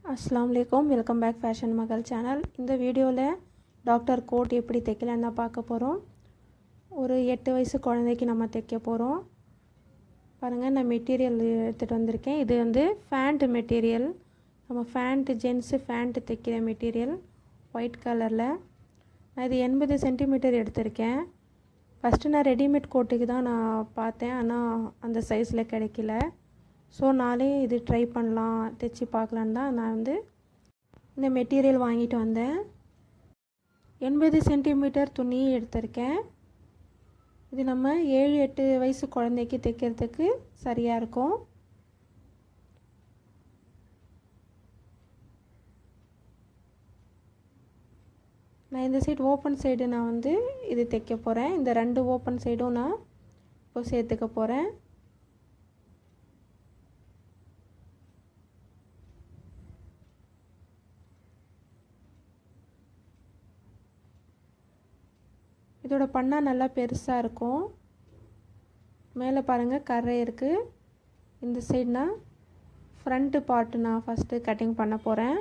अस्सलाम वालेकुम welcome back fashion मगल channel. இந்த வீடியோல டாக்டர் கோட் எப்படி தைக்கலாம்னு பார்க்க போறோம்। ஒரு 8 வயசு குழந்தைக்கு நம்ம தைக்க போறோம்। பாருங்க நான் மெட்டீரியல் எடுத்துட்டு வந்திருக்கேன்। இது வந்து ஃபேண்ட் மெட்டீரியல், நம்ம ஃபேண்ட் ஜென்ஸ் ஃபேண்ட் தைக்கிற மெட்டீரியல் ஒயிட் கலர்ல। நான் இது 80 சென்டிமீட்டர் எடுத்திருக்கேன்। ஃபர்ஸ்ட் நான் ரெடிமேட் கோட்டுக்கு தான் நான் பார்த்தேன், ஆனா அந்த சைஸ்ல கிடைக்கல। ஸோ நானே இது ட்ரை பண்ணலாம், தைச்சி பார்க்கலான்னு தான் நான் வந்து இந்த மெட்டீரியல் வாங்கிட்டு வந்தேன்। 80 சென்டிமீட்டர் துணி எடுத்திருக்கேன்। இது நம்ம 7-8 வயசு குழந்தைக்கு தைக்கிறதுக்கு சரியாக இருக்கும்। நான் இந்த சைடு ஓப்பன் சைடு நான் வந்து இது தைக்க போகிறேன்। இந்த 2 ஓப்பன் சைடும் நான் இப்போ சேர்த்துக்க போகிறேன்। இதோட பண்ணா நல்லா பெருசா இருக்கும்। மேலே பாருங்க கரை இருக்கு। இந்த சைடு நான் ஃப்ரண்ட் பார்ட் நான் ஃபர்ஸ்ட் கட்டிங் பண்ண போறேன்।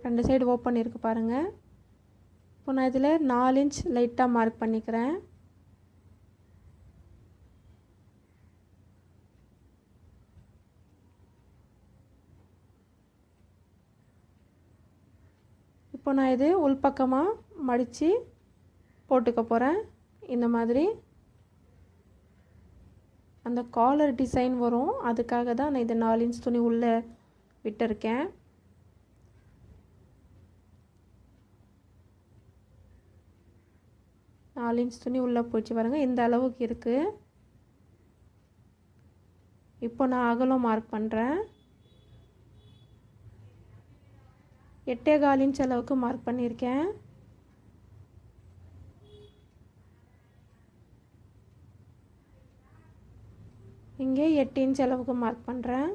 ரெண்டு சைடு ஓபன் இருக்கு பாருங்க। இப்போ நான் இதில 4 இன்ச் லைட்டா மார்க் பண்ணிக்கிறேன்। இப்போ நான் இது உள்பக்கமா மடிச்சு போட்டுக்க போறேன்। இந்த மாதிரி அந்த காலர் டிசைன் வரும், அதுக்காக தான் நான் இந்த 4 இன்ச் துணி உள்ள விட்டிருக்கேன்। நாலு இன்ச் துணி உள்ள போச்சு பாருங்க, இந்த அளவுக்கு இருக்கு। இப்போ நான் அகலம் மார்க் பண்றேன்। 8.25 இன்ச் அளவுக்கு மார்க் பண்ணியிருக்கேன்। இங்கே 8 இன்ச் அளவுக்கு மார்க் பண்ணுறேன்।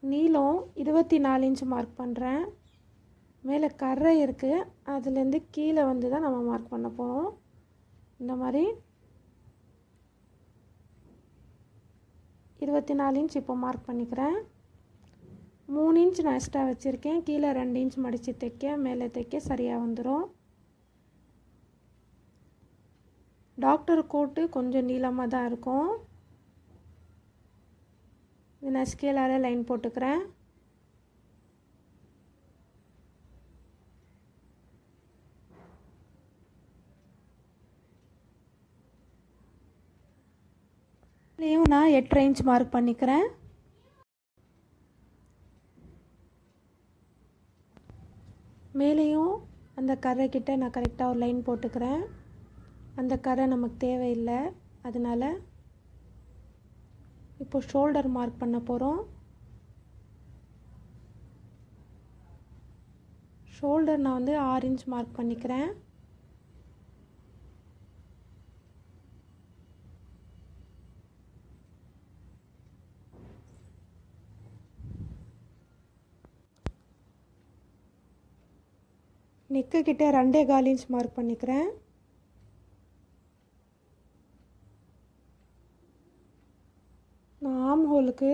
நீளம் 24 இன்ச் மார்க் பண்ணுறேன்। மேலே கரை இருக்குது, அதுலேருந்து கீழே வந்து தான் நம்ம மார்க் பண்ண போகிறோம்। இந்த மாதிரி 24 இன்ச் இப்போ மார்க் பண்ணிக்கிறேன்। 3 இன்ச் நான் எக்ஸ்ட்ரா வச்சுருக்கேன், கீழே 2 இன்ச் மடித்து தைக்க மேலே தைக்க சரியாக வந்துடும்। டாக்டர் கோட்டு கொஞ்சம் நீளமாக தான் இருக்கும்। நான் ஸ்கேலால் லைன் போட்டுக்கிறேன்। இதையும் நான் 8.5 இன்ச் மார்க் பண்ணிக்கிறேன்। மேலேயும் அந்த கரை கிட்ட நான் கரெக்டாக ஒரு லைன் போட்டுக்கிறேன்। அந்த கரை நமக்கு தேவையில்லை, அதனால இப்போ ஷோல்டர் மார்க் பண்ண போகிறோம்। ஷோல்டர் நான் வந்து 6 இன்ச் மார்க் பண்ணிக்கிறேன்। நெக்கு கிட்ட 2.25 இன்ச் மார்க் பண்ணிக்கிறேன்। நான் ஆர்ம் ஹோலுக்கு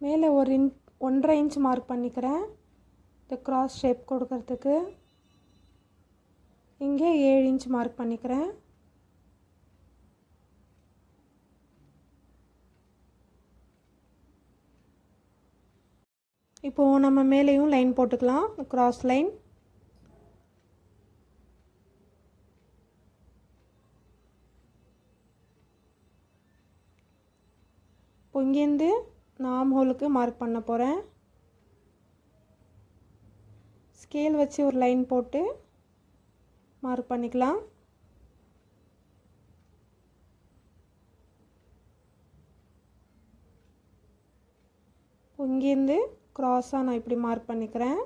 மேலே 1.5 இன்ச் மார்க் பண்ணிக்கிறேன், இந்த கிராஸ் ஷேப் கொடுக்கறதுக்கு। இங்கே 7 இன்ச் மார்க் பண்ணிக்கிறேன்। இப்போ நம்ம மேலேயும் லைன் போட்டுக்கலாம், கிராஸ் லைன்। இப்போ இங்கேருந்து நான் ஆர்ம் ஹோலுக்கு மார்க் பண்ண போகிறேன்। ஸ்கேல் வச்சு ஒரு லைன் போட்டு மார்க் பண்ணிக்கலாம்। இங்கேருந்து கிராஸாக நான் இப்படி மார்க் பண்ணிக்கிறேன்।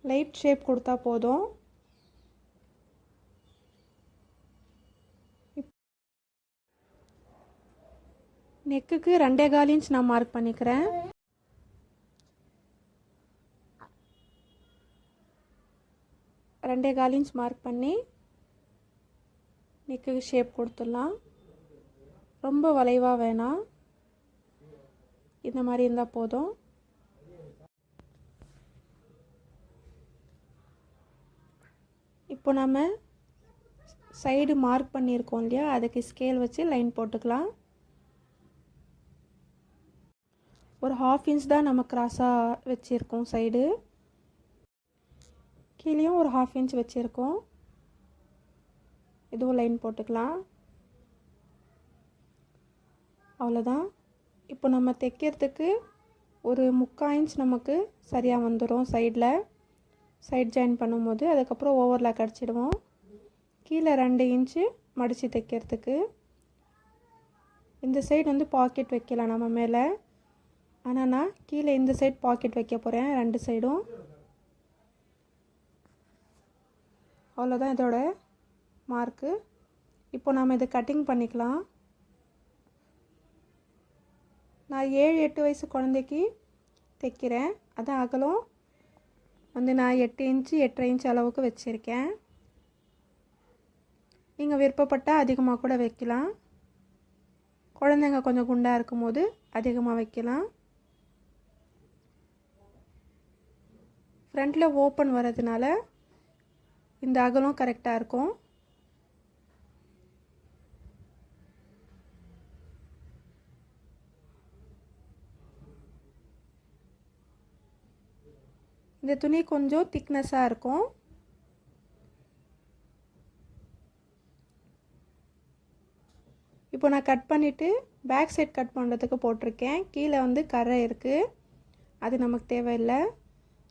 லைட் ஷேப் கொடுத்தா போதும்। நெக்குக்கு 2.25 இன்ச் நான் மார்க் பண்ணிக்கிறேன்। 2.25 இன்ச் மார்க் பண்ணி நெக்கு ஷேப் கொடுத்துடலாம். ரொம்ப வளைவாக வேணாம், இந்த மாதிரி இருந்தால் போதும். இப்போ நம்ம சைடு மார்க் பண்ணியிருக்கோம் இல்லையா, அதுக்கு ஸ்கேல் வச்சு லைன் போட்டுக்கலாம். ஒரு 1/2 இன்ச் தான் நம்ம கிராஸாக வச்சுருக்கோம். சைடு கீழேயும் ஒரு 1/2 இன்ச் வச்சுருக்கோம். இதுவும் லைன் போட்டுக்கலாம். அவ்வளோதான். இப்போ நம்ம தைக்கிறதுக்கு ஒரு 3/4 இன்ச் நமக்கு சரியாக வந்துடும் சைட் ஜாயின் பண்ணும்போது. அதுக்கப்புறம் ஓவர்லாக் அடிச்சிடுவோம். கீழே 2 இன்ச்சு மடித்து தைக்கிறதுக்கு. இந்த சைடு வந்து பாக்கெட் வைக்கலாம் நம்ம மேலே. ஆனால் நான் கீழே இந்த சைடு பாக்கெட் வைக்க போகிறேன், 2 சைடும். அவ்வளோதான் இதோட மார்க்கு. இப்போ நாம் இதை கட்டிங் பண்ணிக்கலாம். நான் 7-8 வயசு குழந்தைக்கு தைக்கிறேன். அதான் அகலம் வந்து நான் 8 இன்ச்சு 8.5 இன்ச் அளவுக்கு வச்சுருக்கேன். நீங்கள் விருப்பப்பட்டால் அதிகமாக கூட வைக்கலாம். குழந்தைங்க கொஞ்சம் குண்டாக இருக்கும்போது அதிகமாக வைக்கலாம். ஃப்ரண்ட்டில் ஓப்பன் வரதுனால இந்த அகலம் கரெக்டாக இருக்கும். இந்த துணி கொஞ்சம் திக்னஸாக இருக்கும். இப்போ நான் கட் பண்ணிவிட்டு பேக் சைட் கட் பண்ணுறதுக்கு போட்டிருக்கேன். கீழே வந்து கரை இருக்குது, அது நமக்கு தேவையில்லை.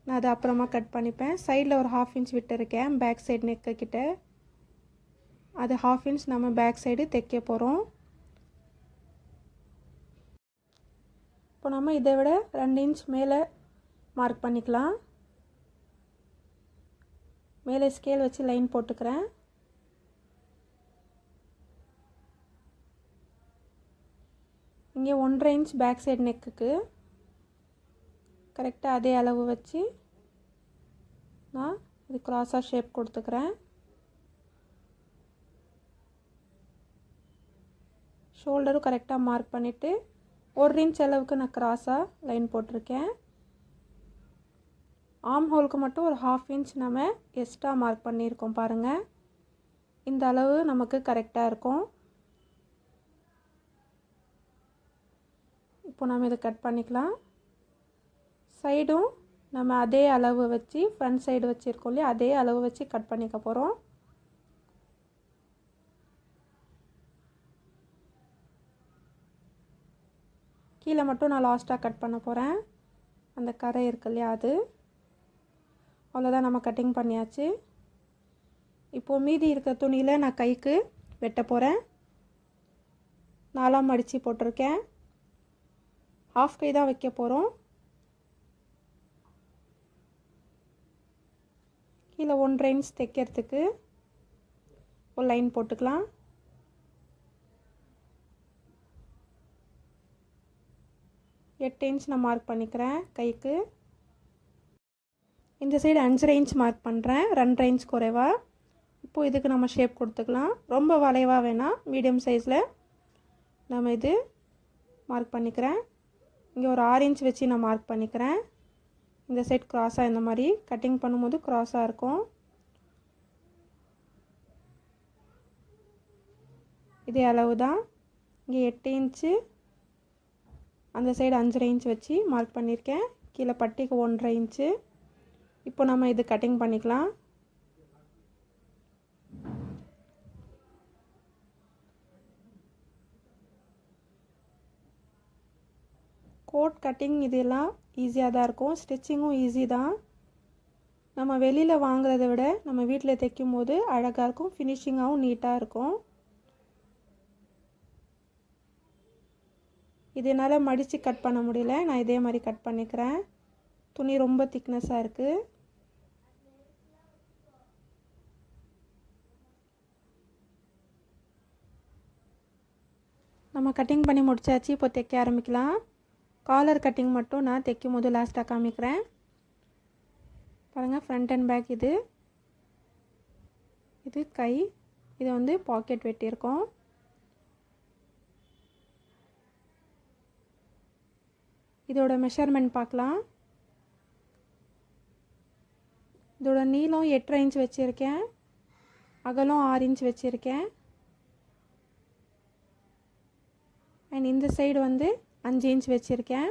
நான் அதை அப்புறமா கட் பண்ணிப்பேன். சைடில் ஒரு 1/2 இன்ச் விட்டுருக்கேன் பேக் சைடு நெக்கு கிட்ட. அது 1/2 இன்ச் நம்ம பேக் சைடு தைக்க போகிறோம். இப்போ நம்ம இதை விட 2 இன்ச் மேலே மார்க் பண்ணிக்கலாம். மேலே ஸ்கேல் வச்சு லைன் போட்டுக்கிறேன். இங்கே 1.5 இன்ச் பேக் சைடு நெக்குக்கு கரெக்டாக அதே அளவு வச்சு நான் இது க்ராஸாக ஷேப் கொடுத்துக்கிறேன். ஷோல்டரும் கரெக்டாக மார்க் பண்ணிவிட்டு 1 இன்ச் அளவுக்கு நான் க்ராஸாக லைன் போட்டிருக்கேன். ஆர்ம் ஹோலுக்கு மட்டும் ஒரு 1/2 இன்ச் நம்ம எக்ஸ்ட்ரா மார்க் பண்ணியிருக்கோம் பாருங்கள். இந்த அளவு நமக்கு கரெக்டாக இருக்கும். இப்போ நம்ம இதை கட் பண்ணிக்கலாம். சைடும் நம்ம அதே அளவு வச்சு ஃப்ரண்ட் சைடு வச்சுருக்கோம் இல்லையா, அதே அளவு வச்சு கட் பண்ணிக்க போகிறோம். கீழே மட்டும் நான் லாஸ்ட்டாக கட் பண்ண போகிறேன். அந்த கரை இருக்கு இல்லையா, அது. அவ்வளோதான், நம்ம கட்டிங் பண்ணியாச்சு. இப்போது மீதி இருக்க துணியில் நான் கைக்கு வெட்ட போகிறேன். 4ஆக மடித்து போட்டிருக்கேன். 1/2 கை தான் வைக்க போகிறோம். கீழே 1.5 இன்ச் தைக்கிறதுக்கு ஒரு லைன் போட்டுக்கலாம். எட்டு இன்ச் நான் மார்க் பண்ணிக்கிறேன் கைக்கு. இந்த சைடு 5.5 இன்ச் மார்க் பண்ணுறேன், 2.5 இன்ச் குறைவா. இப்போது இதுக்கு நம்ம ஷேப் கொடுத்துக்கலாம். ரொம்ப வளைவாக வேணாம், மீடியம் சைஸில் நம்ம இது மார்க் பண்ணிக்கிறேன். இங்கே ஒரு 6 இன்ச் வச்சு நான் மார்க் பண்ணிக்கிறேன். இந்த சைட் க்ராஸாக இந்த மாதிரி கட்டிங் பண்ணும்போது க்ராஸாக இருக்கும். இதே அளவு தான். இங்கே 8 இன்ச்சு, அந்த சைடு 5.5 இன்ச் வச்சு மார்க் பண்ணியிருக்கேன். கீழே பட்டிக்கு 1.5 இன்ச்சு. இப்போ நம்ம இது கட்டிங் பண்ணிக்கலாம். கோட் கட்டிங் இதெல்லாம் ஈஸியாக தான் இருக்கும், ஸ்டிச்சிங்கும் ஈஸி தான். நம்ம வெளியில் வாங்குறத விட நம்ம வீட்டில் தைக்கும் போது அழகாக இருக்கும், ஃபினிஷிங்காகவும் நீட்டாக இருக்கும். இதனால் மடித்து கட் பண்ண முடியல, நான் இதே மாதிரி கட் பண்ணிக்கிறேன். துணி ரொம்ப திக்னஸாக இருக்குது. நம்ம கட்டிங் பண்ணி முடிச்சாச்சு. இப்போ தைக்க ஆரம்பிக்கலாம். காலர் கட்டிங் மட்டும் நான் தைக்கும் போது லாஸ்ட்டாக காமிக்கிறேன் பாருங்கள். ஃப்ரண்ட் அண்ட் பேக் இது. இது கை, இது வந்து பாக்கெட் வெட்டியிருக்கோம். இதோட மெஷர்மெண்ட் பார்க்கலாம். இதோட நீளம் 8.5 இன்ச் வச்சுருக்கேன், அகலம் 6 இன்ச் வச்சுருக்கேன். அண்ட் இந்த சைடு வந்து 5 இன்ச் வச்சுருக்கேன்.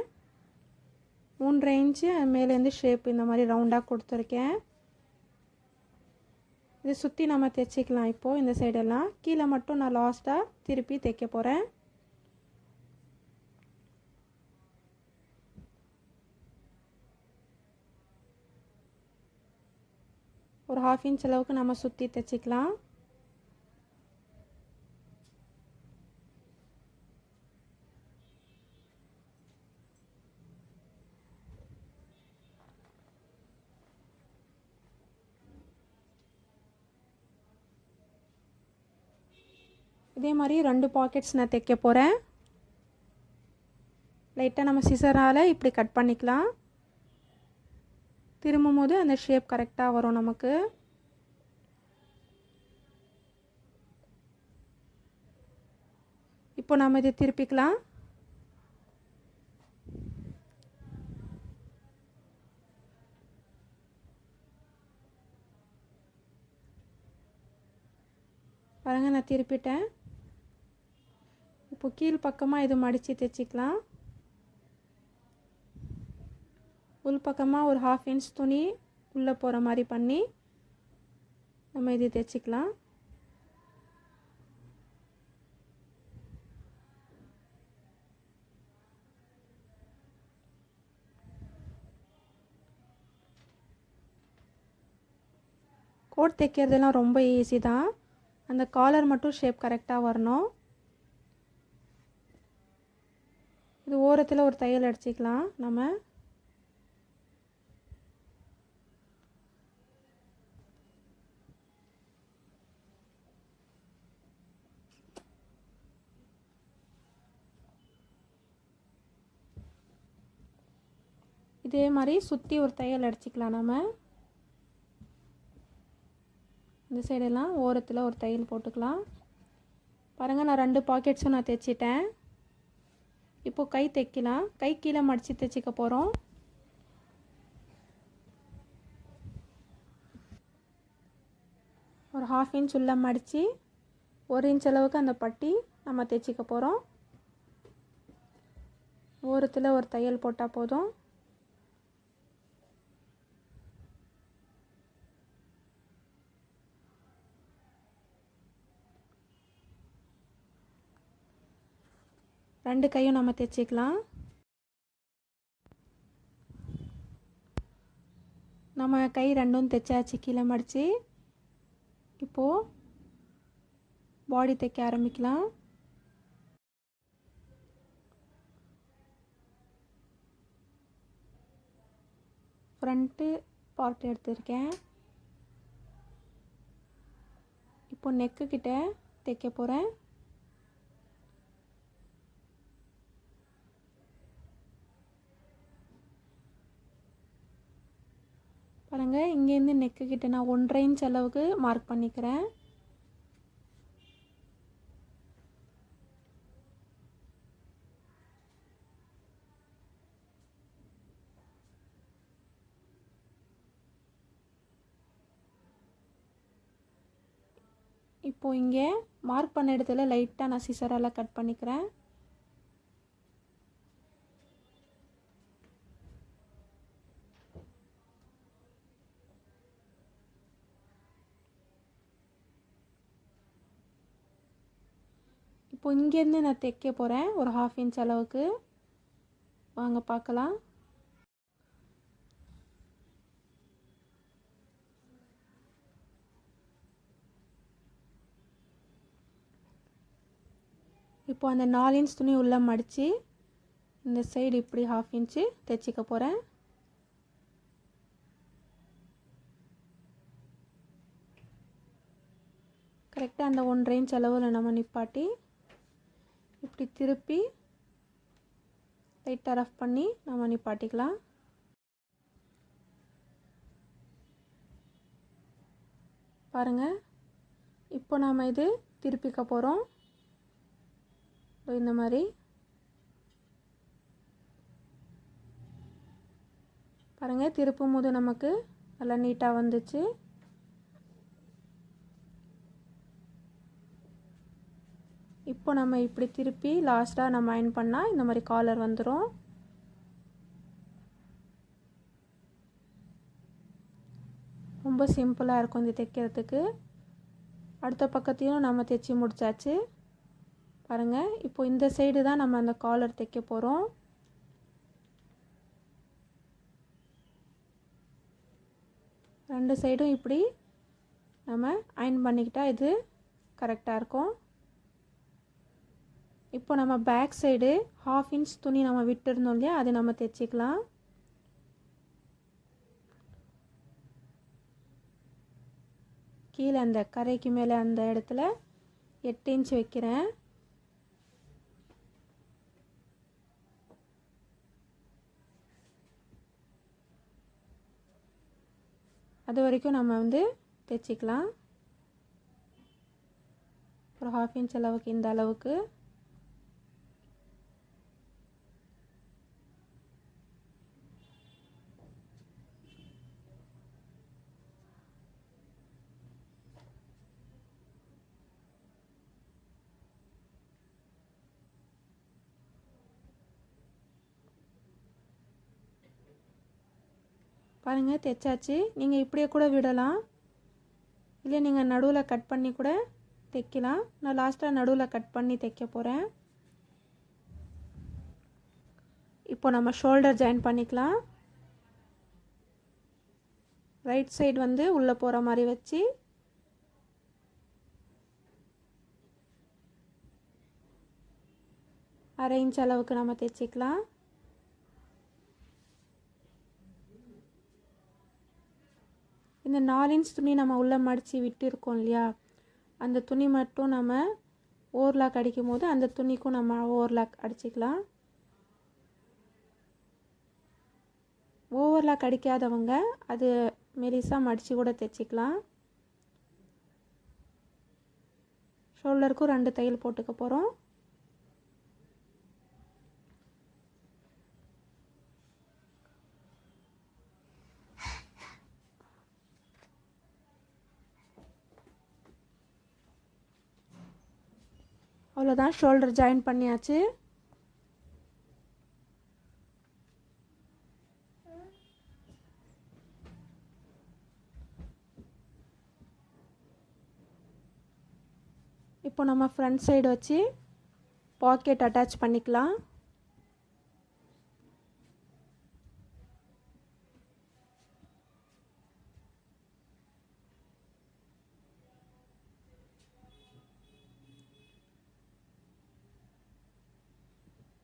3.5 இன்ச்சு மேலேருந்து ஷேப் இந்த மாதிரி ரவுண்டாக கொடுத்துருக்கேன். இதை சுற்றி நம்ம தைச்சிக்கலாம். இப்போது இந்த சைடெல்லாம் கீழே மட்டும் நான் லாஸ்ட்டாக திருப்பி தைக்க போகிறேன். ஒரு 1/2 இன்ச் அளவுக்கு நம்ம சுற்றி தைச்சிக்கலாம். இதே மாதிரி 2 பாக்கெட்ஸ் நான் தைக்க போகிறேன். லைட்டாக நம்ம சிசரால் இப்படி கட் பண்ணிக்கலாம். திரும்பும் போது அந்த ஷேப் கரெக்டாக வரும் நமக்கு. இப்போ நம்ம இதை திருப்பிக்கலாம். பாருங்கள், நான் திருப்பிட்டேன். இப்போ கீழ் பக்கமாக இது மடித்து தைச்சிக்கலாம். உள் பக்கமாக ஒரு 1/2 இன்ச் துணி உள்ளே போகிற மாதிரி பண்ணி நம்ம இது தைச்சிக்கலாம். கோட் தைக்கிறதுலாம் ரொம்ப ஈஸி தான். அந்த காலர் மட்டும் ஷேப் கரெக்டாக வரணும். இது ஓரத்தில் ஒரு தையல் அடிச்சிக்கலாம் நம்ம. இதே மாதிரி சுற்றி ஒரு தையல் அடிச்சிக்கலாம் நம்ம. இந்த சைடெல்லாம் ஓரத்தில் ஒரு தையல் போட்டுக்கலாம். பாருங்கள், நான் 2 பாக்கெட்ஸும் நான் தைச்சிட்டேன். இப்போது கை தைக்கலாம். கை கீழே மடித்து தைச்சிக்க போகிறோம். ஒரு 1/2 இன்ச் உள்ள மடித்து 1 இன்ச் அளவுக்கு அந்த பட்டி நம்ம தைச்சிக்க போகிறோம். ஓரத்தில் ஒரு தையல் போட்டால் போதும். ரெண்டு கையும் நம்ம தைச்சிக்கலாம். நம்ம கை ரெண்டும் தைச்சாச்சு கீழே மடித்து. இப்போது பாடி தைக்க ஆரம்பிக்கலாம். ஃப்ரண்ட்டு பார்ட் எடுத்திருக்கேன். இப்போ நெக்கு கிட்ட தைக்க போகிறேன். பாருங்கள், இங்கேருந்து நெக்கு கிட்ட நான் 1.5 இன்ச் அளவுக்கு மார்க் பண்ணிக்கிறேன். இப்போது இங்கே மார்க் பண்ண இடத்துல லைட்டாக நான் சிசரால் கட் பண்ணிக்கிறேன். இப்போ இங்கேருந்து நான் தைக்க போகிறேன் ஒரு 1/2 இன்ச் அளவுக்கு. வாங்க பார்க்கலாம். இப்போ அந்த 4 இன்ச் துணி உள்ளே மடித்து இந்த சைடு இப்படி 1/2 இன்ச்சு தைச்சிக்க போகிறேன். கரெக்டாக அந்த 1.5 இன்ச் அளவில் நம்ம நிப்பாட்டி இப்படி திருப்பி லைட்டாக ரஃப் பண்ணி நம்ம நிப்பாட்டிக்கலாம். பாருங்கள், இப்போ நாம் இது திருப்பிக்க போகிறோம். இந்த மாதிரி பாருங்கள், திருப்பும் போது நமக்கு நல்லா நீட்டாக வந்துச்சு. இப்போ நம்ம இப்படி திருப்பி லாஸ்ட்டாக நம்ம அயர்ன் பண்ணால் இந்த மாதிரி காலர் வந்துடும். ரொம்ப சிம்பிளாக இருக்கும் இது தைக்கிறதுக்கு. அடுத்த பக்கத்தையும் நம்ம தைச்சி முடிச்சாச்சு. பாருங்கள், இப்போ இந்த சைடு தான் நம்ம அந்த காலர் தைக்க போகிறோம். ரெண்டு சைடும் இப்படி நம்ம அயர்ன் பண்ணிக்கிட்டால் இது கரெக்டாக இருக்கும். இப்போ நம்ம பேக் சைடு 1/2 இன்ச் துணி நம்ம விட்டுருந்தோம் இல்லையா, அது நம்ம தைச்சிக்கலாம். கீழே அந்த கரைக்கு மேலே அந்த இடத்துல 8 இன்ச் வைக்கிறேன். அது வரைக்கும் நம்ம தைச்சிக்கலாம். ஒரு 1/2 இன்ச் அளவுக்கு, இந்த அளவுக்கு. பாருங்கள், தைச்சாச்சு. நீங்கள் இப்படியே கூட விடலாம், இல்லை நீங்கள் நடுவில் கட் பண்ணி கூட தைக்கலாம். நான் லாஸ்ட்டாக நடுவில் கட் பண்ணி தைக்க போகிறேன். இப்போ நம்ம ஷோல்டர் ஜாயின் பண்ணிக்கலாம். ரைட் சைடு உள்ளே போகிற மாதிரி வச்சு அரை இன்ச் அளவுக்கு நம்ம தைச்சிக்கலாம். இந்த 4 இன்ச் துணி நம்ம உள்ளே மடித்து விட்டு இருக்கோம் இல்லையா, அந்த துணி மட்டும் நம்ம ஓவர்லாக் அடிக்கும் போது அந்த துணிக்கும் நம்ம ஓவர்லாக் அடிச்சிக்கலாம். ஓவர்லாக் அடிக்காதவங்க அது மெலிசாக மடித்து கூட தைச்சிக்கலாம். ஷோல்டருக்கும் 2 தையல் போட்டுக்க போகிறோம். அவ்வளோதான், ஷோல்டர் ஜாயின் பண்ணியாச்சு. இப்போ நம்ம ஃப்ரண்ட் சைடு வச்சு பாக்கெட் அட்டாச் பண்ணிக்கலாம்.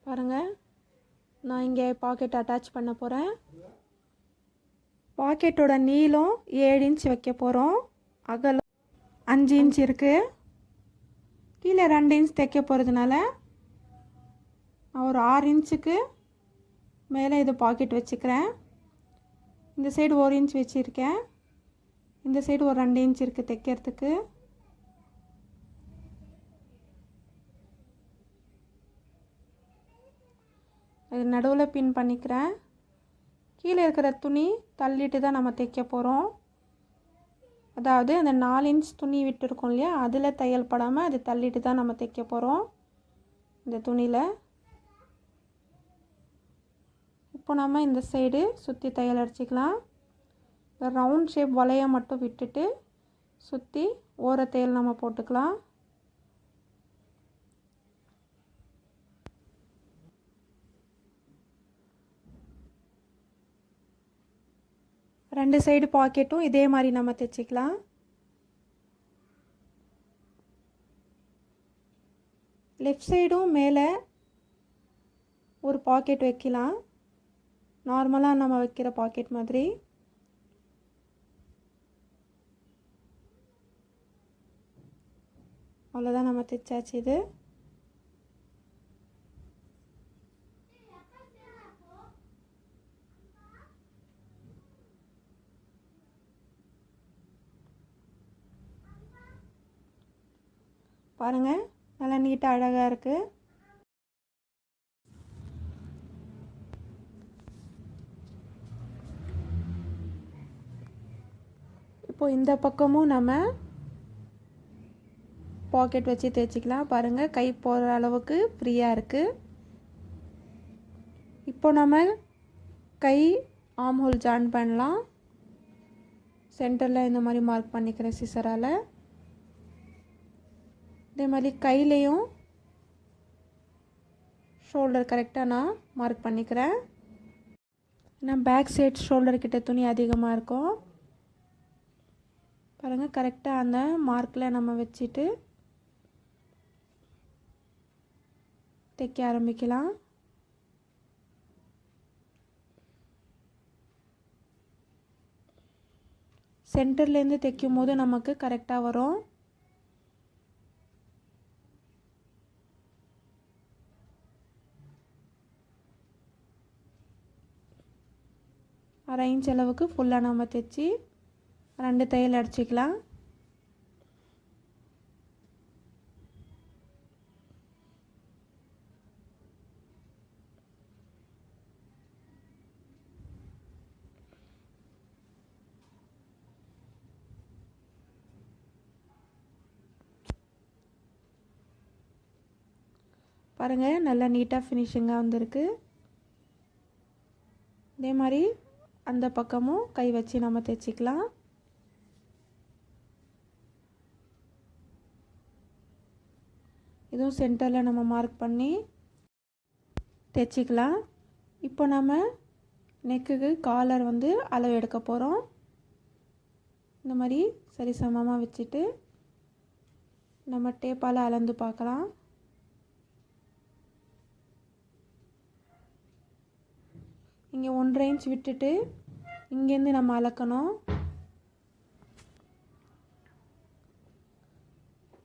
பாருங்கள், நான் இங்கே பாக்கெட் அட்டாச் பண்ண போகிறேன். பாக்கெட்டோட நீளம் 7 இன்ச் வைக்க போகிறோம். அகலம் 5 இன்ச் இருக்குது. கீழே 2 இன்ச் தைக்க போகிறதுனால நான் ஒரு 6 இன்ச்சுக்கு மேலே இது பாக்கெட் வச்சுக்கிறேன். இந்த சைடு 1 இன்ச் வச்சுருக்கேன். இந்த சைடு ஒரு 2 இன்ச் இருக்குது தைக்கிறதுக்கு. அது நடுவில் பின் பண்ணிக்கிறேன். கீழே இருக்கிற துணி தள்ளிட்டு தான் நம்ம தைக்க போகிறோம். அதாவது அந்த 4 இன்ச் துணி விட்டுருக்கோம் இல்லையா, அதில் தையல் படாமல் அது தள்ளிட்டு தான் நம்ம தைக்க போகிறோம் இந்த துணியில். இப்போ நம்ம இந்த சைடு சுற்றி தையல் அடிச்சிக்கலாம். இந்த ரவுண்ட் ஷேப் வளைய மட்டும் விட்டுட்டு சுற்றி ஓர தையல் நம்ம போட்டுக்கலாம். ரெண்டு சைடு பாக்கெட்டும் இதே மாதிரி நம்ம தைச்சிக்கலாம். லெஃப்ட் சைடும் மேலே ஒரு பாக்கெட் வைக்கலாம், நார்மலாக நம்ம வைக்கிற பாக்கெட் மாதிரி. அவ்வளோதான், நம்ம தைச்சாச்சு. இது பாருங்கள், நல்லா நீட்டாக அழகாக இருக்குது. இப்போ இந்த பக்கமும் நம்ம பாக்கெட் வச்சு தேய்ச்சிக்கலாம். பாருங்கள், கை போகிற அளவுக்கு ஃப்ரீயாக இருக்குது. இப்போ நம்ம கை ஆர்ம் ஹோல் ஜாயின் பண்ணலாம். சென்டரில் இந்த மாதிரி மார்க் பண்ணிக்கிறேன் சிசரால். இதே மாதிரி கையிலையும் ஷோல்டர் கரெக்டாக நான் மார்க் பண்ணிக்கிறேன். ஏன்னா பேக் சைட் ஷோல்டர் கிட்ட துணி அதிகமாக இருக்கும். பாருங்கள், கரெக்டாக அந்த மார்க்கில் நம்ம வச்சுட்டு தைக்க ஆரம்பிக்கலாம். சென்டர்லேருந்து தைக்கும் போது நமக்கு கரெக்டாக வரும். அரை இன்ச் அளவுக்கு ஃபுல்லாக நம்ம தைச்சி 2 தையல் அடிச்சிக்கலாம். பாருங்கள், நல்லா நீட்டாக ஃபினிஷிங்காக வந்திருக்கு. இதே மாதிரி அந்த பக்கமும் கை வச்சு நம்ம தைச்சிக்கலாம். இதுவும் சென்டரில் நம்ம மார்க் பண்ணி தைச்சிக்கலாம். இப்போ நம்ம நெக்குக்கு காலர் வந்து அளவு எடுக்க போகிறோம். இந்த மாதிரி சரிசமமாக வச்சுட்டு நம்ம டேப்பால் அளந்து பார்க்கலாம். இங்கே 1.5 இன்ச் விட்டுட்டு இங்கேருந்து நம்ம அளக்கணும்.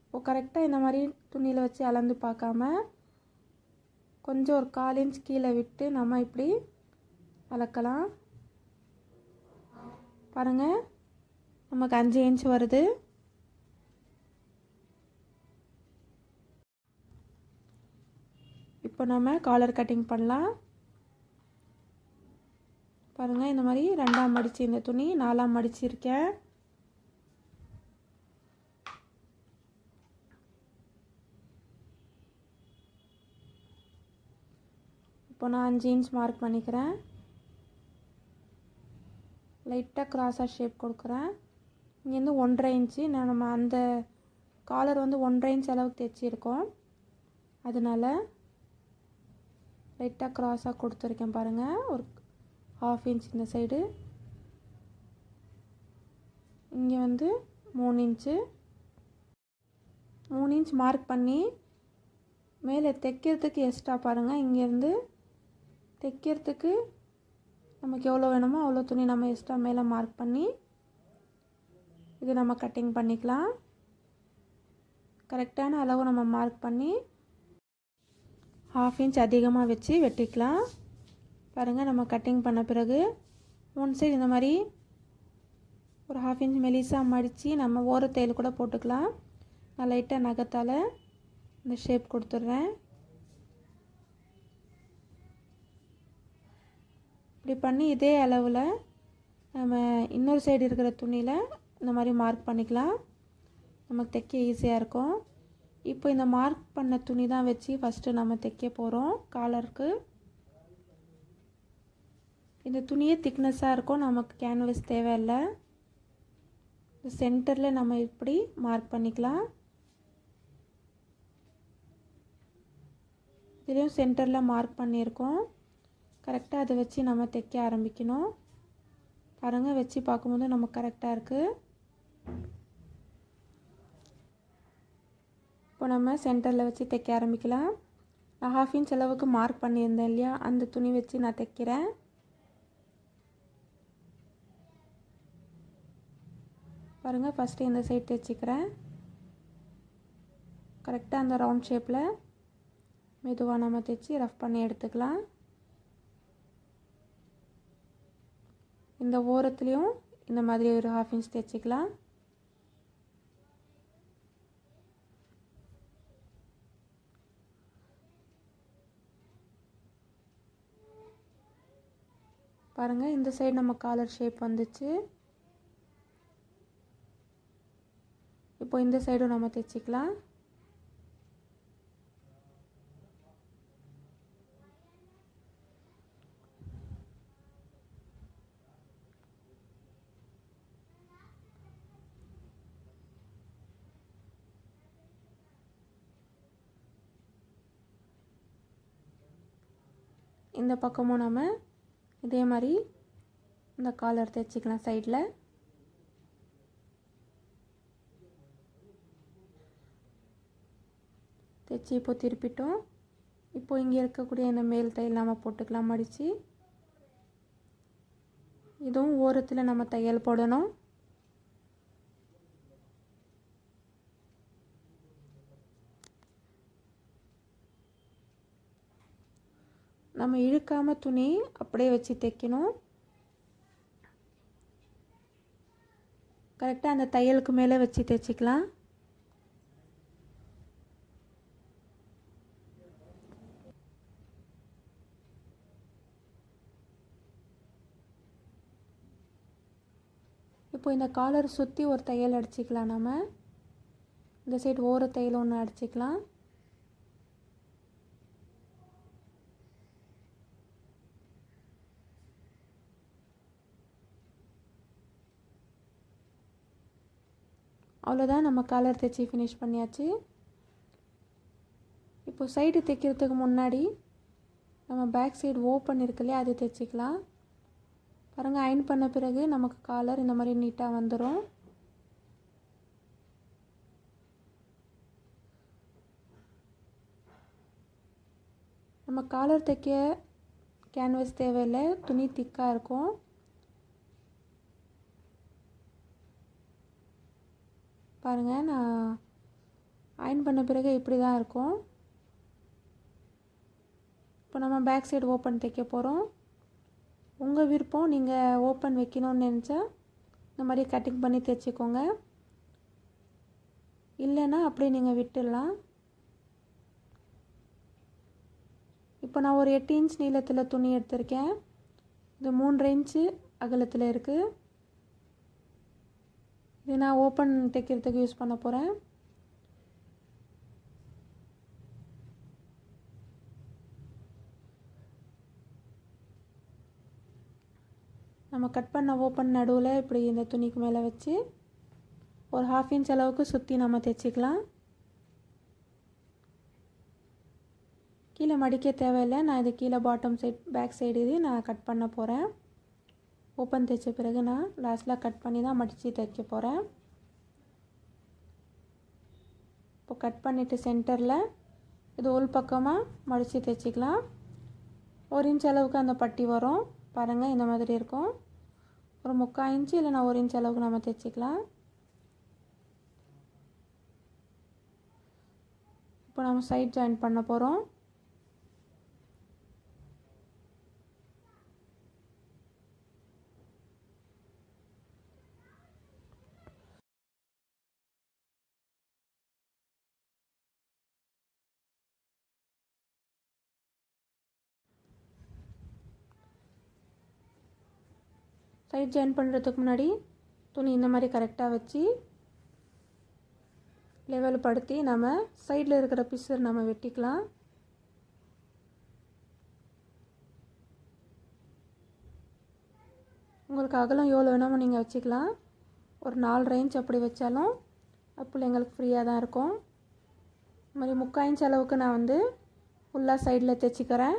இப்போ கரெக்டாக இந்த மாதிரி துணியில் வச்சு அளந்து பார்க்காம கொஞ்சம் ஒரு 1/4 இன்ச் கீழே விட்டு நம்ம இப்படி அளக்கலாம். பாருங்கள், நமக்கு 5 இன்ச் வருது. இப்போ நம்ம காலர் கட்டிங் பண்ணலாம். பாருங்கள், இந்த மாதிரி 2ஆக மடித்து இந்த துணி 4ஆக மடிச்சிருக்கேன். இப்போ நான் 5 இன்ச் மார்க் பண்ணிக்கிறேன். லைட்டாக கிராஸாக ஷேப் கொடுக்குறேன். இங்கேருந்து 1.5 இன்ச்சு நம்ம அந்த காலர் வந்து 1.5 இன்ச் அளவுக்கு தைச்சிருக்கோம். அதனால் லைட்டாக கிராஸாக கொடுத்துருக்கேன். பாருங்கள், ஒரு 1/2 இன்ச் இந்த சைடு, இங்கே வந்து 3 இன்ச்சு 3 இன்ச் மார்க் பண்ணி மேலே தைக்கிறதுக்கு எக்ஸ்ட்ரா பாருங்கள், இங்கேருந்து தைக்கிறதுக்கு நமக்கு எவ்வளோ வேணுமோ அவ்வளோ துணி நம்ம எக்ஸ்ட்ரா மேலே மார்க் பண்ணி இது நம்ம கட்டிங் பண்ணிக்கலாம். கரெக்டான அளவு நம்ம மார்க் பண்ணி 1/2 இன்ச் அதிகமாக வச்சு வெட்டிக்கலாம். பாருங்கள், நம்ம கட்டிங் பண்ண பிறகு 1 சைடு இந்த மாதிரி ஒரு 1/2 இன்ச் மெலிசாக மடித்து நம்ம ஓரத்தையில் கூட போட்டுக்கலாம். நான் லைட்டாக நகத்தால் இந்த ஷேப் கொடுத்துட்றேன். இப்படி பண்ணி இதே அளவில் நம்ம இன்னொரு சைடு இருக்கிற துணியில் இந்த மாதிரி மார்க் பண்ணிக்கலாம். நமக்கு தைக்க ஈஸியாக இருக்கும். இப்போ இந்த மார்க் பண்ண துணி தான் வச்சு ஃபஸ்ட்டு நம்ம தைக்க போகிறோம் காலருக்கு. இந்த துணியே திக்னஸாக இருக்கும், நமக்கு கேன்வஸ் தேவையில்லை. இந்த சென்டரில் நம்ம இப்படி மார்க் பண்ணிக்கலாம். இதுலேயும் சென்டரில் மார்க் பண்ணியிருக்கோம். கரெக்டாக அதை வச்சு நம்ம தைக்க ஆரம்பிக்கணும். பாருங்கள், வச்சு பார்க்கும்போது நமக்கு கரெக்டாக இருக்குது. இப்போ நம்ம சென்டரில் வச்சு தைக்க ஆரம்பிக்கலாம். நான் 1/2 இன்ச் அளவுக்கு மார்க் பண்ணியிருந்தேன் இல்லையா, அந்த துணி வச்சு நான் தைக்கிறேன். பாருங்கள், ஃபஸ்ட்டு இந்த சைட் தைச்சிக்கிறேன். கரெக்டாக அந்த ரவுண்ட் ஷேப்பில் மெதுவாக நம்ம தைச்சி ரஃப் பண்ணி எடுத்துக்கலாம். இந்த ஓரத்துலேயும் இந்த மாதிரி ஒரு 1/2 இன்ச் தைச்சிக்கலாம். பாருங்கள், இந்த சைடு நம்ம காலர் ஷேப் வந்துச்சு. இப்போ இந்த சைடும் நம்ம தைச்சிக்கலாம். இந்த பக்கமும் நம்ம இதே மாதிரி இந்த காலர் தைச்சிக்கலாம். சைடில் தைச்சி இப்போ திருப்பிட்டோம். இப்போ இங்கே இருக்கக்கூடிய இந்த மேல் தையல் நம்ம போட்டுக்கலாம் மடித்து. இதுவும் ஓரத்தில் நம்ம தையல் போடணும். நம்ம இழுக்காமல் துணி அப்படியே வச்சு தைக்கணும். கரெக்டாக அந்த தையலுக்கு மேலே வச்சு தைச்சிக்கலாம். இப்போ இந்த காலர் சுற்றி ஒரு தையல் அடிச்சிக்கலாம். நம்ம இந்த சைடு ஓர தையல் ஒன்று அடிச்சிக்கலாம். அவ்வளோதான், நம்ம காலர் தைச்சி ஃபினிஷ் பண்ணியாச்சு. இப்போ சைடு தைக்கிறதுக்கு முன்னாடி நம்ம பேக் சைடு ஓப்பன் இருக்கு இல்லையா, அது தைச்சிக்கலாம். பாருங்கள், அயன் பண்ண பிறகு நமக்கு காலர் இந்த மாதிரி நீட்டாக வந்துடும். நம்ம காலர் தைக்க கேன்வாஸ் தேவையில்லை, துணி திக்காக இருக்கும். பாருங்கள், நான் அயன் பண்ண பிறகு இப்படி தான் இருக்கும். இப்போ நம்ம பேக் சைடு ஓப்பன் தைக்க போகிறோம். உங்கள் விருப்பம், நீங்கள் ஓப்பன் வைக்கணும்னு நினச்சா இந்த மாதிரி கட்டிங் பண்ணி தைச்சிக்கோங்க. இல்லைன்னா அப்படியே நீங்கள் விட்டுடலாம். இப்போ நான் ஒரு 8 இன்ச் நீளத்தில் துணி எடுத்திருக்கேன். இது 3 இன்ச்சு அகலத்தில் இருக்குது. இது நான் ஓப்பன் தைக்கிறதுக்கு யூஸ் பண்ண போகிறேன். நம்ம கட் பண்ண ஓப்பன் நடுவில் இப்படி இந்த துணிக்கு மேலே வச்சு ஒரு 1/2 இன்ச் அளவுக்கு சுற்றி நம்ம தைச்சிக்கலாம். கீழே மடிக்க தேவையில்லை. நான் இது கீழே பாட்டம் சைட் பேக் சைடு இது நான் கட் பண்ண போகிறேன். ஓப்பன் தைச்ச பிறகு நான் லாஸ்ட்டில் கட் பண்ணி தான் மடித்து தைக்க போகிறேன். இப்போ கட் பண்ணிவிட்டு சென்டரில் இது உள் பக்கமாக மடித்து தைச்சிக்கலாம். 1 இன்ச் அளவுக்கு அந்த பட்டி வரும். பாருங்கள், இந்த மாதிரி இருக்கும். ஒரு 3/4 இன்ச்சு இல்லைனா 1 இன்ச் அளவுக்கு நம்ம தைச்சிக்கலாம். இப்போ நம்ம சைட் ஜாயின் பண்ண போகிறோம். சைட் ஜாயின் பண்ணுறதுக்கு முன்னாடி துணி இந்த மாதிரி கரெக்டாக வச்சு லெவல் படுத்தி நம்ம சைடில் இருக்கிற பீஸர் நம்ம வெட்டிக்கலாம். உங்களுக்கு அகலம் எவ்வளோ வேணாமல் நீங்கள் வச்சுக்கலாம். ஒரு 4.5 இன்ச் அப்படி வச்சாலும் அப்போ எங்களுக்கு ஃப்ரீயாக தான் இருக்கும். இந்த மாதிரி 3/4 இன்ச் அளவுக்கு நான் வந்து ஃபுல்லாக சைடில் தைச்சிக்கிறேன்.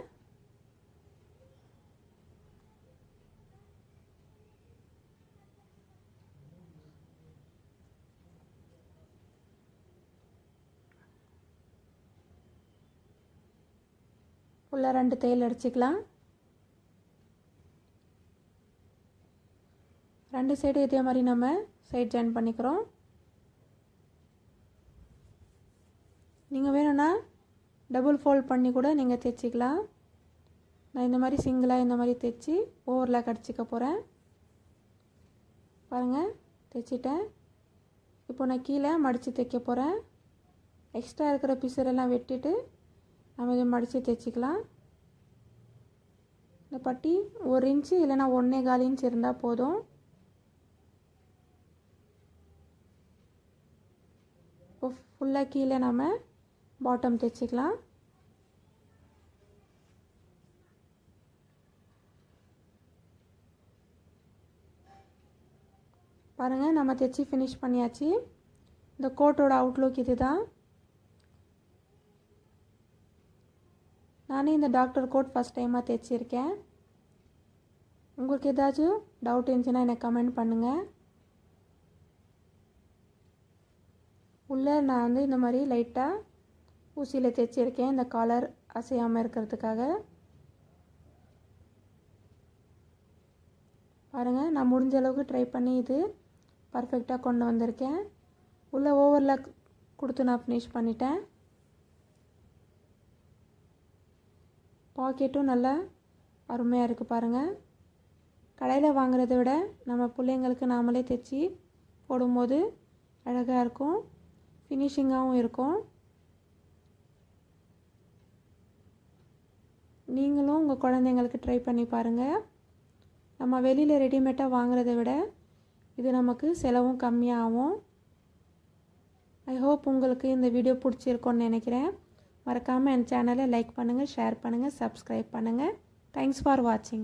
ஃபுல்லாக 2 தையல் அடிச்சிக்கலாம். 2 சைடு இதே மாதிரி நம்ம சைட் ஜாயின் பண்ணிக்கிறோம். நீங்கள் வேணும்னா டபுள் ஃபோல்ட் பண்ணி கூட நீங்கள் தைச்சிக்கலாம். நான் இந்த மாதிரி சிங்கிளாக இந்த மாதிரி தைச்சி ஓவர்லாக் அடிச்சிக்க போகிறேன். பாருங்கள், தைச்சிட்டேன். இப்போ நான் கீழே மடித்து தைக்க போகிறேன். எக்ஸ்ட்ரா இருக்கிற பீஸரெல்லாம் வெட்டிட்டு நம்ம இதை மடித்து தைச்சிக்கலாம். இந்த பட்டி 1 இன்ச்சு இல்லைனா 1.25 இன்ச் இருந்தால் போதும். இப்போ ஃபுல்லாக கீழே நம்ம பாட்டம் தைச்சிக்கலாம். பாருங்கள், நம்ம தைச்சி ஃபினிஷ் பண்ணியாச்சு. இந்த கோட்டோட அவுட்லுக் இது தான். நானே இந்த டாக்டர் கோட் ஃபஸ்ட் டைமாக தைச்சிருக்கேன். உங்களுக்கு ஏதாச்சும் டவுட் இருந்துச்சுன்னா எனக்கு கமெண்ட் பண்ணுங்கள். உள்ளே நான் வந்து இந்த மாதிரி லைட்டாக ஊசியில் தைச்சிருக்கேன், இந்த காலர் அசையாமல் இருக்கிறதுக்காக. பாருங்கள், நான் முடிஞ்ச அளவுக்கு ட்ரை பண்ணி இது பர்ஃபெக்டாக கொண்டு வந்திருக்கேன். உள்ளே ஓவர்லாக் கொடுத்து நான் ஃபினிஷ் பண்ணிட்டேன். பாக்கெட்டும் நல்லா அருமையாக இருக்குது பாருங்கள். கடையில் வாங்குறத விட நம்ம பிள்ளைங்களுக்கு நாமளே தைச்சி போடும்போது அழகாக இருக்கும், ஃபினிஷிங்காகவும் இருக்கும். நீங்களும் உங்கள் குழந்தைங்களுக்கு ட்ரை பண்ணி பாருங்கள். நம்ம வெளியில் ரெடிமேடாக வாங்குறத விட இது நமக்கு செலவும் கம்மியாகும். ஐ ஹோப் உங்களுக்கு இந்த வீடியோ பிடிச்சிருக்கோன்னு நினைக்கிறேன். மறக்காமல் என் சேனலை லைக் பண்ணுங்கள், ஷேர் பண்ணுங்கள், சப்ஸ்கிரைப் பண்ணுங்கள். தேங்க்ஸ் ஃபார் வாட்சிங்.